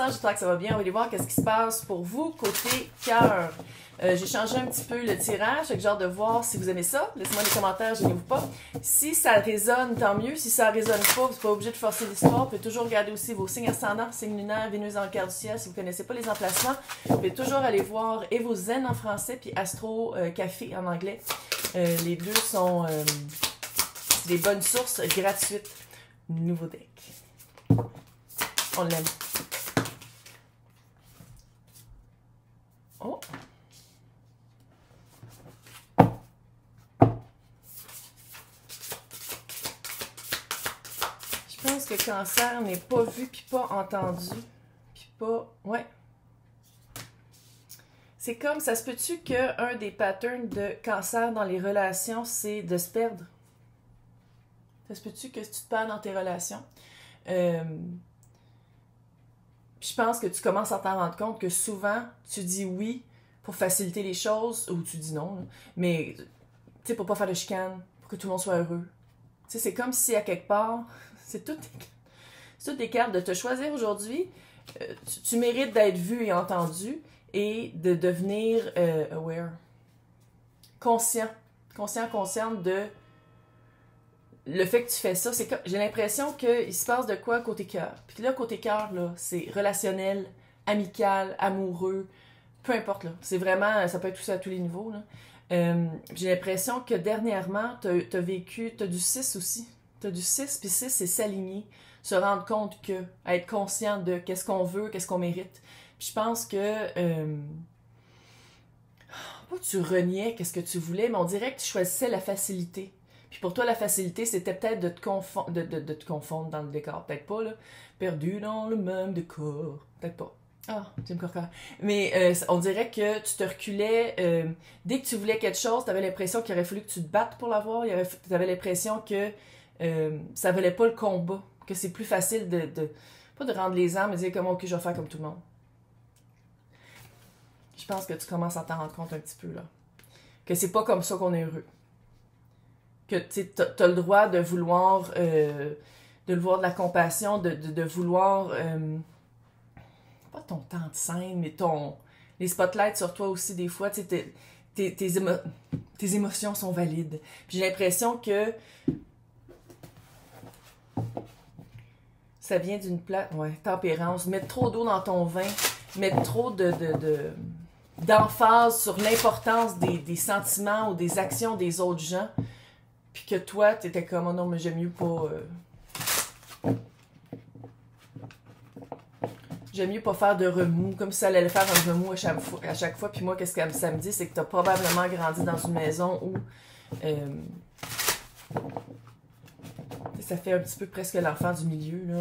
gens, j'espère que ça va bien. On va aller voir qu'est-ce qui se passe pour vous côté cœur. J'ai changé un petit peu le tirage, j'ai genre de voir si vous aimez ça. Laissez-moi des commentaires, gênez-vous pas. Si ça résonne, tant mieux. Si ça résonne pas, vous n'êtes pas obligé de forcer l'histoire. Vous pouvez toujours regarder aussi vos signes ascendants, signes lunaires, Vénus dans le cœur du ciel. Si vous ne connaissez pas les emplacements, vous pouvez toujours aller voir Evo Zen en français puis Astro Café en anglais. Les deux sont des bonnes sources gratuites. Nouveau deck. On l'aime. Oh! Je pense que Cancer n'est pas vu puis pas entendu. Puis pas... Ouais. C'est comme, ça se peut-tu qu'un des patterns de Cancer dans les relations, c'est de se perdre? Ça se peut-tu que tu te perds dans tes relations? Je pense que tu commences à t'en rendre compte que souvent, tu dis oui pour faciliter les choses, ou tu dis non, mais tu sais, pour pas faire de chicane, pour que tout le monde soit heureux. Tu sais, c'est comme si à quelque part, c'est toutes des cartes de te choisir aujourd'hui. Tu mérites d'être vu et entendu et de devenir aware, consciente de le fait que tu fais ça. C'est j'ai l'impression qu'il se passe de quoi côté cœur. Puis là, côté cœur, là, c'est relationnel, amical, amoureux, peu importe, là. C'est vraiment, ça peut être aussi à tous les niveaux, là. J'ai l'impression que dernièrement, t'as vécu, t'as du 6 aussi. T'as du 6, puis 6, c'est s'aligner, se rendre compte que, être conscient de qu'est-ce qu'on veut, qu'est-ce qu'on mérite. Puis je pense que, pas que tu reniais qu'est-ce que tu voulais, mais on dirait que tu choisissais la facilité. Puis pour toi, la facilité, c'était peut-être de te confondre dans le décor. Peut-être pas, là. Perdu dans le même décor. Peut-être pas. Ah, Jim Corcoran. Mais on dirait que tu te reculais. Dès que tu voulais quelque chose, tu avais l'impression qu'il aurait fallu que tu te battes pour l'avoir. Tu avais l'impression que ça valait pas le combat. Que c'est plus facile pas de rendre les armes, mais de dire comme, ok, je vais faire comme tout le monde. Je pense que tu commences à t'en rendre compte un petit peu, là. Que c'est pas comme ça qu'on est heureux. Que tu as le droit de vouloir de la compassion, de vouloir pas ton temps de scène, mais les spotlights sur toi aussi des fois, tes émotions sont valides. Puis j'ai l'impression que ça vient d'une tempérance, mettre trop d'eau dans ton vin, mettre trop d'emphase sur l'importance des sentiments ou des actions des autres gens. Puis que toi, t'étais comme, oh non, mais j'aime mieux pas... J'aime mieux pas faire de remous, comme si ça allait faire un remous à chaque fois. Puis moi, qu'est-ce que ça me dit, c'est que t'as probablement grandi dans une maison où... ça fait un petit peu presque l'enfant du milieu, là.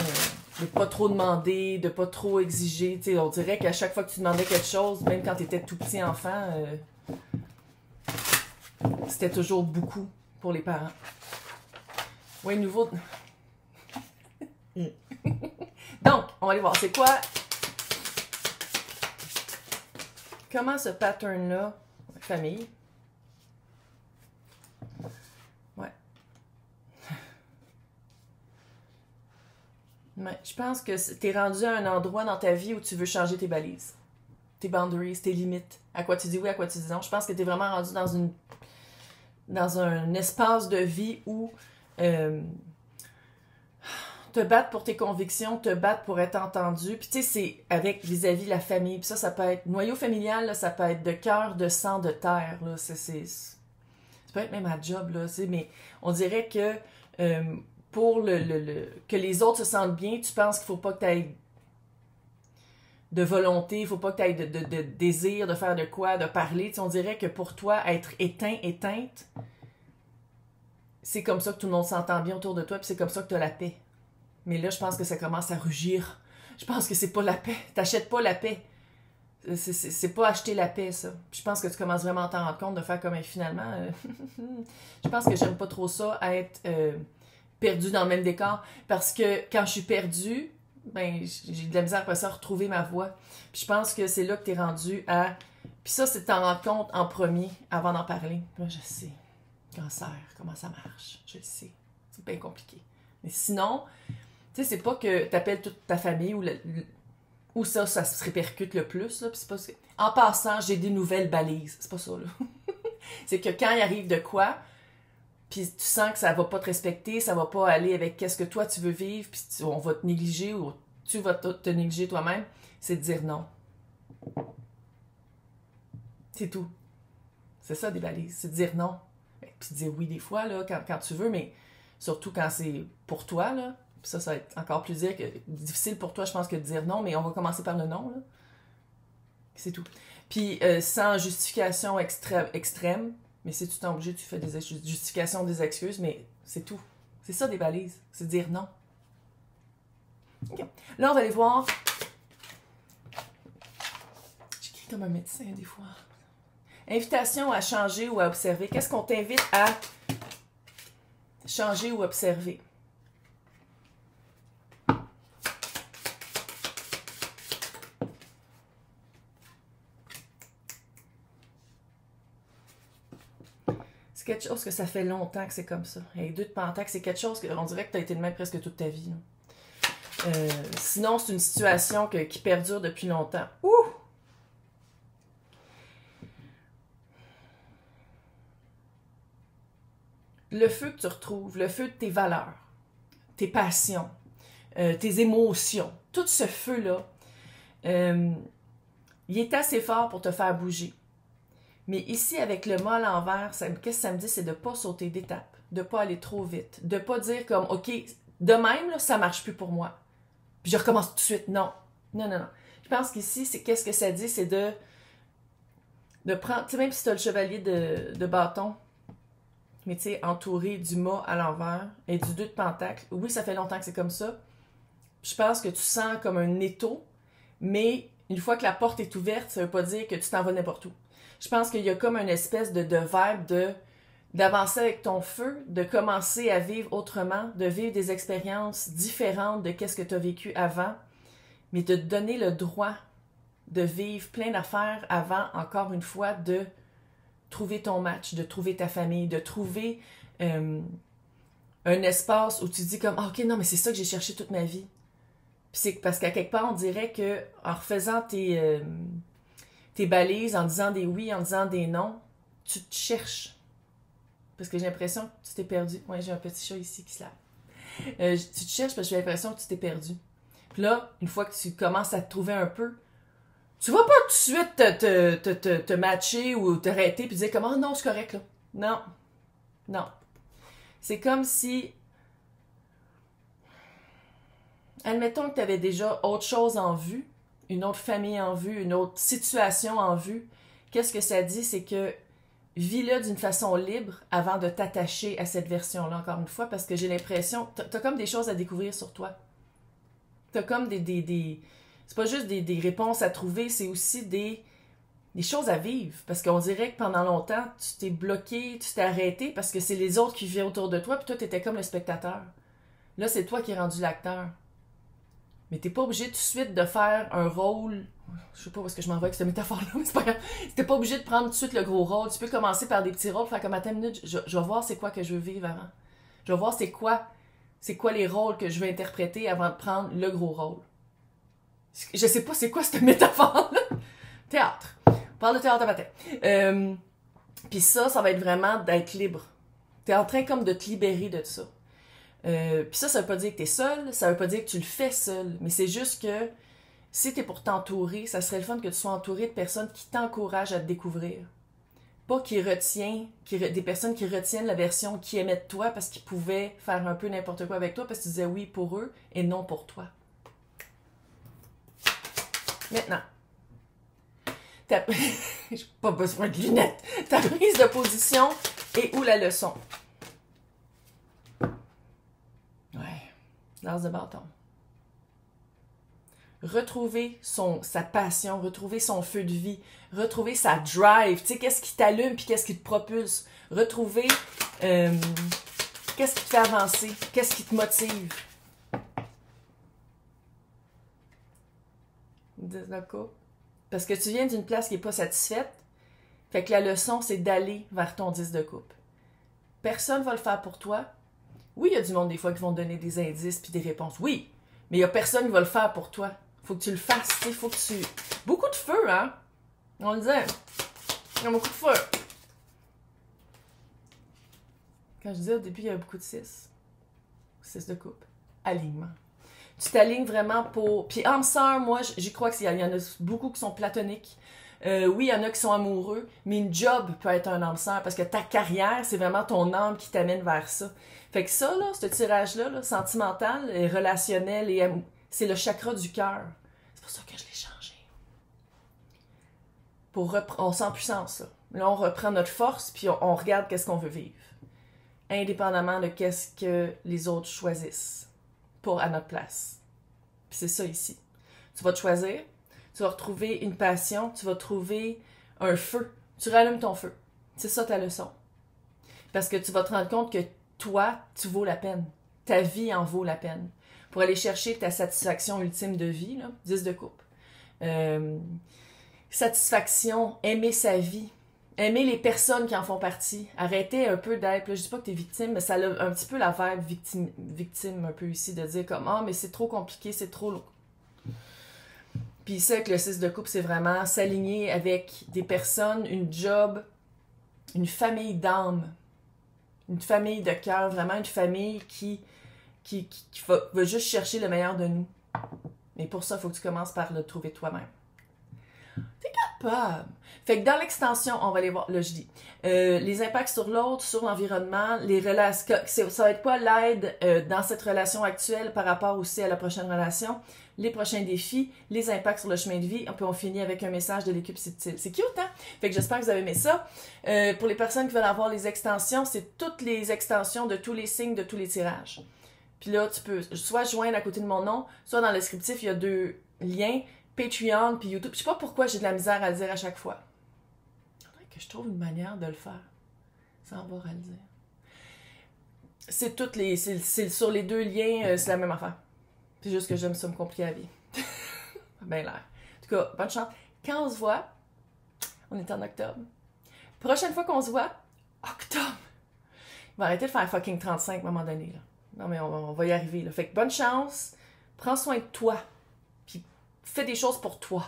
De pas trop demander, de pas trop exiger. T'sais, on dirait qu'à chaque fois que tu demandais quelque chose, même quand t'étais tout petit enfant, c'était toujours beaucoup pour les parents. Oui, nouveau... Donc, on va aller voir. C'est quoi... Comment ce pattern-là... Famille. Ouais. Ouais. Je pense que t'es rendu à un endroit dans ta vie où tu veux changer tes balises. Tes boundaries, tes limites. À quoi tu dis oui, à quoi tu dis non. Je pense que t'es vraiment rendu dans un espace de vie où te battre pour tes convictions, te battre pour être entendu. Puis tu sais, c'est avec vis-à-vis la famille. Puis ça peut être noyau familial, là, ça peut être de cœur, de sang, de terre. Là. Ça peut être même à job, là, mais on dirait que pour que les autres se sentent bien, tu penses qu'il faut pas que tu aies de volonté, il faut pas que tu aies de désir de faire de quoi, de parler. Tu sais, on dirait que pour toi, être éteinte, c'est comme ça que tout le monde s'entend bien autour de toi, puis c'est comme ça que tu as la paix. Mais là, je pense que ça commence à rugir. Je pense que c'est pas la paix. T'achètes pas la paix. C'est pas acheter la paix, ça. Puis je pense que tu commences vraiment à t'en rendre compte de faire comme finalement... je pense que j'aime pas trop ça, être perdu dans le même décor. Parce que quand je suis perdue, ben j'ai de la misère après ça à retrouver ma voie. Puis je pense que c'est là que t'es rendu à... Puis ça, c'est de t'en rendre compte en premier, avant d'en parler. Là, je sais. Cancer, comment ça marche. Je le sais. C'est bien compliqué. Mais sinon... Tu sais, c'est pas que t'appelles toute ta famille ou Ou ça se répercute le plus, là. Puis c'est pas... En passant, j'ai des nouvelles balises. C'est pas ça, là. C'est que quand il arrive de quoi, puis tu sens que ça va pas te respecter, ça va pas aller avec qu'est-ce que toi tu veux vivre, puis on va te négliger ou tu vas te négliger toi-même, c'est de dire non. C'est tout. C'est ça, des balises. C'est de dire non. Puis de dire oui des fois, là, quand tu veux, mais surtout quand c'est pour toi, là. Puis ça va être encore plus difficile pour toi, je pense, que de dire non, mais on va commencer par le non, là. C'est tout. Puis sans justification extrême, mais si tu t'es obligé, tu fais des justifications, des excuses, mais c'est tout. C'est ça, des balises. C'est dire non. OK. Là, on va aller voir. J'écris comme un médecin, des fois. Invitation à changer ou à observer. Qu'est-ce qu'on t'invite à changer ou observer? C'est quelque chose que ça fait longtemps que c'est comme ça. Et 2 de Pentacle, c'est quelque chose qu'on dirait que tu as été de même presque toute ta vie. Sinon, c'est une situation qui perdure depuis longtemps. Ouh! Le feu que tu retrouves, le feu de tes valeurs, tes passions, tes émotions, tout ce feu-là, il est assez fort pour te faire bouger. Mais ici, avec le mât à l'envers, qu'est-ce que ça me dit? C'est de ne pas sauter d'étape, de ne pas aller trop vite, de ne pas dire comme, OK, de même, là, ça ne marche plus pour moi. Puis je recommence tout de suite. Non. Non, non, non. Je pense qu'ici, qu'est-ce que ça dit? C'est de prendre, tu sais, même si tu as le chevalier de bâton, mais tu sais, entouré du mât à l'envers et du 2 de Pentacle. Oui, ça fait longtemps que c'est comme ça. Je pense que tu sens comme un étau, mais une fois que la porte est ouverte, ça veut pas dire que tu t'en vas n'importe où. Je pense qu'il y a comme une espèce de vibe d'avancer avec ton feu, de commencer à vivre autrement, de vivre des expériences différentes de qu'est-ce que tu as vécu avant, mais de te donner le droit de vivre plein d'affaires avant, encore une fois, de trouver ton match, de trouver ta famille, de trouver un espace où tu dis comme ah, « Ok, non, mais c'est ça que j'ai cherché toute ma vie. » Puis c'est parce qu'à quelque part, on dirait que en refaisant tes balises, en disant des oui, en disant des non, tu te cherches. Parce que j'ai l'impression que tu t'es perdu. Ouais, j'ai un petit chat ici qui se lave. Tu te cherches parce que j'ai l'impression que tu t'es perdu. Puis là, une fois que tu commences à te trouver un peu, tu vas pas tout de suite te matcher ou t'arrêter puis dire comme oh non, c'est correct là. Non. Non. C'est comme si admettons que tu avais déjà autre chose en vue, une autre famille en vue, une autre situation en vue. Qu'est-ce que ça dit? C'est que vis-le d'une façon libre avant de t'attacher à cette version-là, encore une fois, parce que j'ai l'impression, t'as comme des choses à découvrir sur toi. T'as comme c'est pas juste des réponses à trouver, c'est aussi des choses à vivre. Parce qu'on dirait que pendant longtemps, tu t'es bloqué, tu t'es arrêté parce que c'est les autres qui vivaient autour de toi, puis toi, t'étais comme le spectateur. Là, c'est toi qui es rendu l'acteur. Mais t'es pas obligé tout de suite de faire un rôle. Je sais pas où est-ce que je m'en vais avec cette métaphore-là, mais c'est pas grave. T'es pas obligé de prendre tout de suite le gros rôle. Tu peux commencer par des petits rôles, faire comme attends une minute, je vais voir c'est quoi que je veux vivre avant. Je vais voir c'est quoi les rôles que je veux interpréter avant de prendre le gros rôle. Je sais pas c'est quoi cette métaphore-là. Théâtre. On parle de théâtre à matin. Puis ça va être vraiment d'être libre. T'es en train comme de te libérer de ça. Puis ça veut pas dire que t'es seul, ça veut pas dire que tu le fais seul, mais c'est juste que si t'es pour t'entourer, ça serait le fun que tu sois entouré de personnes qui t'encouragent à te découvrir. Pas des personnes qui retiennent la version qu'ils aimaient de toi parce qu'ils pouvaient faire un peu n'importe quoi avec toi parce que tu disais oui pour eux et non pour toi. Maintenant, j'ai pas besoin de lunettes. Ta prise de position et où la leçon? L'as de bâton. Retrouver sa passion, retrouver son feu de vie, retrouver sa drive, tu sais, qu'est-ce qui t'allume puis qu'est-ce qui te propulse. Retrouver qu'est-ce qui te fait avancer, qu'est-ce qui te motive. 10 de coupe. Parce que tu viens d'une place qui n'est pas satisfaite, fait que la leçon, c'est d'aller vers ton 10 de coupe. Personne ne va le faire pour toi. Oui, il y a du monde des fois qui vont te donner des indices puis des réponses. Oui, mais il n'y a personne qui va le faire pour toi. Faut que tu le fasses, tu sais, faut que tu... Beaucoup de feu, hein? On le disait. Il y a beaucoup de feu. Quand je disais au début, il y a beaucoup de 6. 6 de coupe. Alignement. Tu t'alignes vraiment pour... Puis âme sœur, moi, j'y crois qu'il y en a beaucoup qui sont platoniques. Oui, il y en a qui sont amoureux, mais une job peut être un âme sœur parce que ta carrière, c'est vraiment ton âme qui t'amène vers ça. Fait que ça, là, ce tirage-là, là, sentimental, et relationnel, et c'est le chakra du cœur. C'est pour ça que je l'ai changé. On sent puissance, là. Là, on reprend notre force, puis on regarde qu'est-ce qu'on veut vivre. Indépendamment de qu'est-ce que les autres choisissent à notre place. Puis c'est ça ici. Tu vas te choisir, tu vas retrouver une passion, tu vas trouver un feu. Tu rallumes ton feu. C'est ça ta leçon. Parce que tu vas te rendre compte que toi, tu vaux la peine. Ta vie en vaut la peine. Pour aller chercher ta satisfaction ultime de vie, là, 10 de coupe. Satisfaction, aimer sa vie. Aimer les personnes qui en font partie. Arrêter un peu d'être... Je dis pas que t'es victime, mais ça a un petit peu la vibe victime un peu ici, de dire comme « Ah, mais c'est trop compliqué, c'est trop lourd. » Puis ça, avec le 6 de coupe, c'est vraiment s'aligner avec des personnes, une job, une famille d'âme, une famille de cœur, vraiment une famille qui va juste chercher le meilleur de nous. Mais pour ça, il faut que tu commences par le trouver toi-même. T'es capable. Fait que dans l'extension, on va aller voir, là je dis, les impacts sur l'autre, sur l'environnement, les relations, ça va être quoi l'aide dans cette relation actuelle par rapport aussi à la prochaine relation, les prochains défis, les impacts sur le chemin de vie. On finit avec un message de l'équipe subtile. C'est cute, hein? Fait que j'espère que vous avez aimé ça. Pour les personnes qui veulent avoir les extensions, c'est toutes les extensions de tous les signes, de tous les tirages. Puis là, tu peux soit joindre à côté de mon nom, soit dans le descriptif, il y a 2 liens, Patreon puis YouTube. Je sais pas pourquoi j'ai de la misère à le dire à chaque fois. Il faudrait que je trouve une manière de le faire sans avoir à le dire. C'est toutes les... C'est sur les 2 liens, c'est la même affaire. C'est juste que j'aime ça me compliquer la vie. Ben l'air. En tout cas, bonne chance. Quand on se voit, on est en octobre. Prochaine fois qu'on se voit, octobre. On va arrêter de faire fucking 35 à un moment donné, là. Non, mais on va y arriver, là. Fait que bonne chance. Prends soin de toi. Puis fais des choses pour toi.